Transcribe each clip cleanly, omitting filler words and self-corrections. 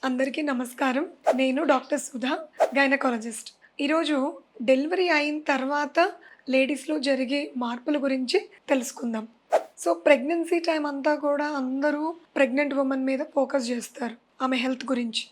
అందరికీ నమస్కారం. నేను డాక్టర్ సుధా, గైనకాలజిస్ట్. ఈరోజు డెలివరీ అయిన తర్వాత లేడీస్‌లో జరిగే మార్పుల గురించి తెలుసుకుందాం. ప్రెగ్నెన్సీ టైమ్ అంతా కూడా అందరూ ప్రెగ్నెంట్ వుమన్ మీద ఫోకస్ జేస్తారు. ఆమె హెల్త్ గురించి.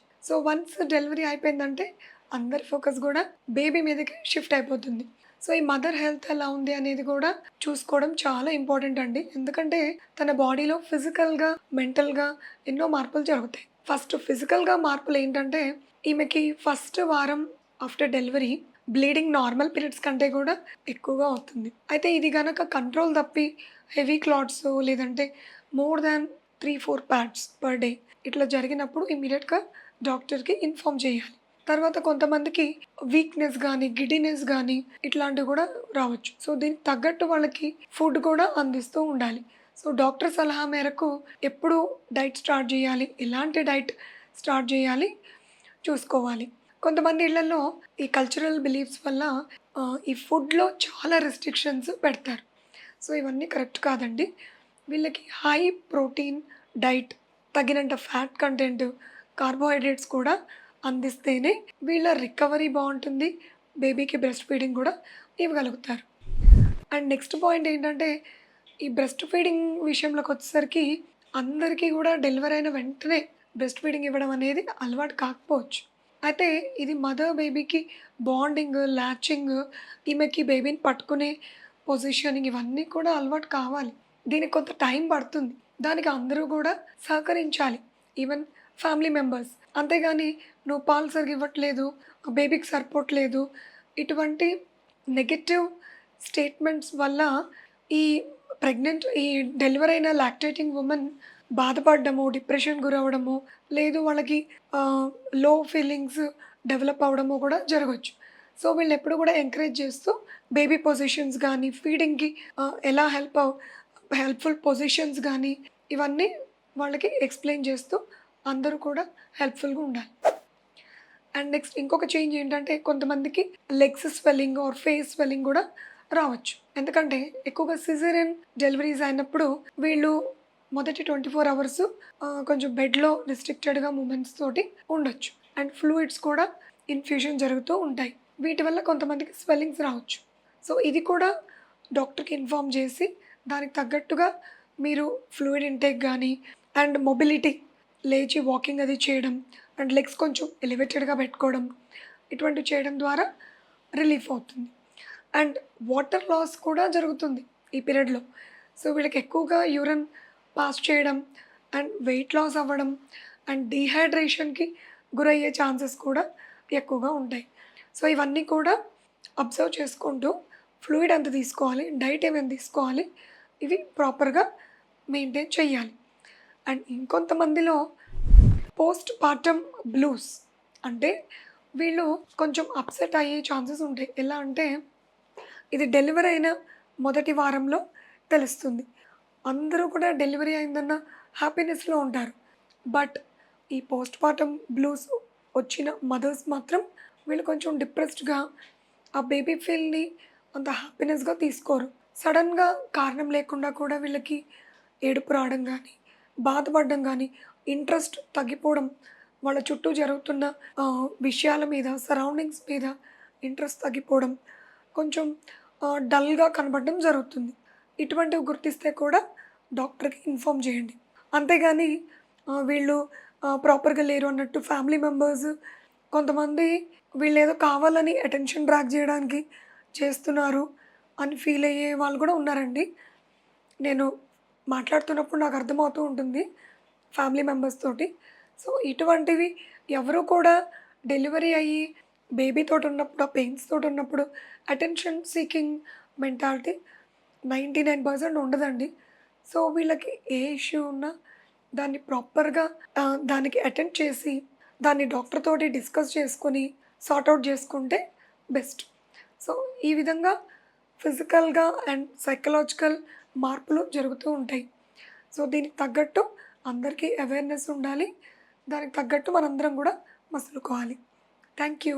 వన్స్ డెలివరీ అయిపోయిందంటే అందరి ఫోకస్ గూడా బేబీ మీదకి షిఫ్ట్ అయిపోతుంది. ఈ మదర్ హెల్త్ ఎలా ఉంది అనేది గూడా చూసుకోవడం చాలా ఇంపార్టెంట్ అండి. ఎందుకంటే తన బాడీలో ఫిజికల్‌గా, మెంటల్‌గా ఎన్నో మార్పులు జరుగుతాయి. ఫస్ట్ ఫిజికల్‌గా మార్పులేంటంటే, ఈమెకి ఫస్ట్ వారం after delivery bleeding normal periods కంటే కూడా ఎక్కువగా అవుతుంది. అయితే ఇది గనక కంట్రోల్ తప్పి హెవీ క్లాట్స్ లేదంటే more than 3, 4 pads per day ఇట్లా జరిగినప్పుడు ఇమ్మీడియేట్‌గా డాక్టర్‌కి ఇన్ఫార్మ్ చేయాలి. తర్వాత కొంతమందికి వీక్‌నెస్ గానీ, గిడ్డీనెస్ గానీ ఇట్లాంటివి కూడా రావచ్చు. దీనికి తగ్గట్టు వాళ్ళకి ఫుడ్ కూడా అందిస్తూ ఉండాలి. డాక్టర్ సలహా మేరకు ఎప్పుడు డైట్ స్టార్ట్ జేయాలి, ఎలాంటి డైట్ స్టార్ట్ జేయాలి చూసుకోవాలి. కొంతమంది ఇళ్లల్లో ఈ కల్చరల్ బిలీఫ్స్ వల్ల ఈ ఫుడ్‌లో చాలా రెస్ట్రిక్షన్స్ పెడతారు. ఇవన్నీ కరెక్ట్ కాదండి. వీళ్ళకి హై ప్రోటీన్ డైట్, తగినంత ఫ్యాట్ కంటెంట్, కార్బోహైడ్రేట్స్ కూడా అందిస్తేనే వీళ్ళ రికవరీ బావుంటుంది. బేబీకి బ్రెస్ట్ ఫీడింగ్ కూడా ఇవ్వగలుగుతారు. అండ్ నెక్స్ట్ పాయింట్ ఏంటంటే, ఈ బ్రెస్ట్ ఫీడింగ్ విషయంలోకొచ్చేసరికి అందరికీ గూడా డెలివరీ అయిన వెంటనే బ్రెస్ట్ ఫీడింగ్ ఇవ్వడం అనేది అలవాటు కాకపోవచ్చు. అయితే ఇది మదర్ బేబీకి బాండింగ్, లాచింగ్, ఈమెకి బేబీని పట్టుకునే పొజిషనింగ్ ఇవన్నీ కూడా అలవాటు కావాలి. దీనికి కొంత టైం పడుతుంది. దానికి అందరూ గూడా సహకరించాలి. Even family members. అంతేగాని నువ్వు పాలు సరిగ్గా ఇవ్వట్లేదు, బేబీకి సరిపోవట్లేదు, ఇటువంటి నెగెటివ్ స్టేట్మెంట్స్ వల్ల ఈ ఈ డెలివరీ అయిన లాక్టేటింగ్ వుమన్ బాధపడడము, డిప్రెషన్ గురవ్వడము, లేదు వాళ్ళకి లో ఫీలింగ్స్ డెవలప్ అవ్వడము కూడా జరగొచ్చు. వీళ్ళెప్పుడు కూడా ఎంకరేజ్ చేస్తూ బేబీ పొజిషన్స్ గానీ, ఫీడింగ్‌కి ఎలా హెల్ప్‌ఫుల్ పొజిషన్స్ గానీ, ఇవన్నీ వాళ్ళకి ఎక్స్‌ప్లెయిన్ చేస్తూ అందరూ కూడా హెల్ప్‌ఫుల్‌గా ఉండాలి. అండ్ నెక్స్ట్ ఇంకొక చేంజ్ ఏంటంటే, కొంతమందికి legs swelling are face swelling గూడా రావచ్చు. ఎందుకంటే ఎక్కువగా సిజేరియన్ డెలివరీస్ అయినప్పుడు వీళ్ళు మొదటి 24 అవర్స్ కొంచెం బెడ్‌లో రిస్ట్రిక్టెడ్‌గా మూమెంట్స్ తోటి ఉండొచ్చు. అండ్ ఫ్లూయిడ్స్ కూడా ఇన్‌ఫ్యూషన్ జరుగుతూ ఉంటాయి. వీటి వల్ల కొంతమందికి స్వెల్లింగ్స్ రావచ్చు. ఇది కూడా డాక్టర్‌కి ఇన్ఫార్మ్ చేసి దానికి తగ్గట్టుగా మీరు ఫ్లూయిడ్ ఇంటేక్ గానీ, అండ్ మొబిలిటీ లేచి వాకింగ్ అది చేయడం, అండ్ లెగ్స్ కొంచెం ఎలివేటెడ్‌గా పెట్టుకోవడం, ఇటువంటివి చేయడం ద్వారా రిలీఫ్ అవుతుంది. అండ్ వాటర్ లాస్ కూడా జరుగుతుంది ఈ పీరియడ్‌లో. వీళ్ళకి ఎక్కువగా యూరిన్ పాస్ చేయడం, అండ్ వెయిట్ లాస్ అవ్వడం, అండ్ డీహైడ్రేషన్‌కి గురయ్యే ఛాన్సెస్ కూడా ఎక్కువగా ఉంటాయి. ఇవన్నీ కూడా అబ్జర్వ్ చేసుకుంటూ ఫ్లూయిడ్ ఎంత తీసుకోవాలి, డైట్ ఏమేమి తీసుకోవాలి, ఇవి ప్రాపర్‌గా మెయింటైన్ చేయాలి. అండ్ ఇంకొంతమందిలో పోస్ట్ పార్టమ్ బ్లూస్ అంటే వీళ్ళు కొంచెం అప్సెట్ అయ్యే ఛాన్సెస్ ఉంటాయి. ఎలా అంటే ఇది డెలివరీ అయిన మొదటి వారంలో తెలుస్తుంది. అందరూ కూడా డెలివరీ అయిందన్న హ్యాపీనెస్‌లో ఉంటారు. బట్ ఈ పోస్ట్ పార్టమ్ బ్లూస్ వచ్చిన మదర్స్ మాత్రం వీళ్ళు కొంచెం డిప్రెస్డ్‌గా ఆ బేబీ ఫీల్‌ని అంత హ్యాపీనెస్‌గా తీసుకోరు. సడెన్‌గా కారణం లేకుండా కూడా వీళ్ళకి ఏడుపు రావడం గానీ, బాధపడడం గానీ, ఇంట్రెస్ట్ తగ్గిపోవడం, వాళ్ళ చుట్టూ జరుగుతున్న విషయాల మీద, సరౌండింగ్స్ మీద ఇంట్రెస్ట్ తగ్గిపోవడం, కొంచెం డల్‌గా కనపడడం జరుగుతుంది. ఇటువంటివి గుర్తిస్తే కూడా డాక్టర్‌కి ఇన్ఫార్మ్ చేయండి. అంతేగాని వీళ్ళు ప్రాపర్‌గా లేరు అన్నట్టు ఫ్యామిలీ మెంబర్స్ కొంతమంది వీళ్ళేదో కావాలని అటెన్షన్ డ్రాగ్ చేయడానికి చేస్తున్నారు అని ఫీల్ అయ్యే వాళ్ళు కూడా ఉన్నారండి. నేను మాట్లాడుతున్నప్పుడు నాకు అర్థమవుతూ ఉంటుంది ఫ్యామిలీ మెంబర్స్ తోటి. ఇటువంటివి ఎవరు కూడా డెలివరీ అయ్యి బేబీతోటి ఉన్నప్పుడు, ఆ పెయిన్స్ తోటి ఉన్నప్పుడు అటెన్షన్ సీకింగ్ మెంటాలిటీ 99% ఉండదండి. వీళ్ళకి ఏ ఇష్యూ ఉన్నా దాన్ని ప్రాపర్‌గా దానికి అటెండ్ చేసి, దాన్ని డాక్టర్ తోటి డిస్కస్ చేసుకొని, సార్ట్ ఔట్ చేసుకుంటే బెస్ట్. సో, ఈ విధంగా ఫిజికల్‌గా అండ్ సైకలాజికల్ మార్పులు జరుగుతూ ఉంటాయి. దీనికి తగ్గట్టు అందరికీ అవేర్‌నెస్ ఉండాలి. దానికి తగ్గట్టు మనందరం గూడా మసులుకోవాలి. Thank you.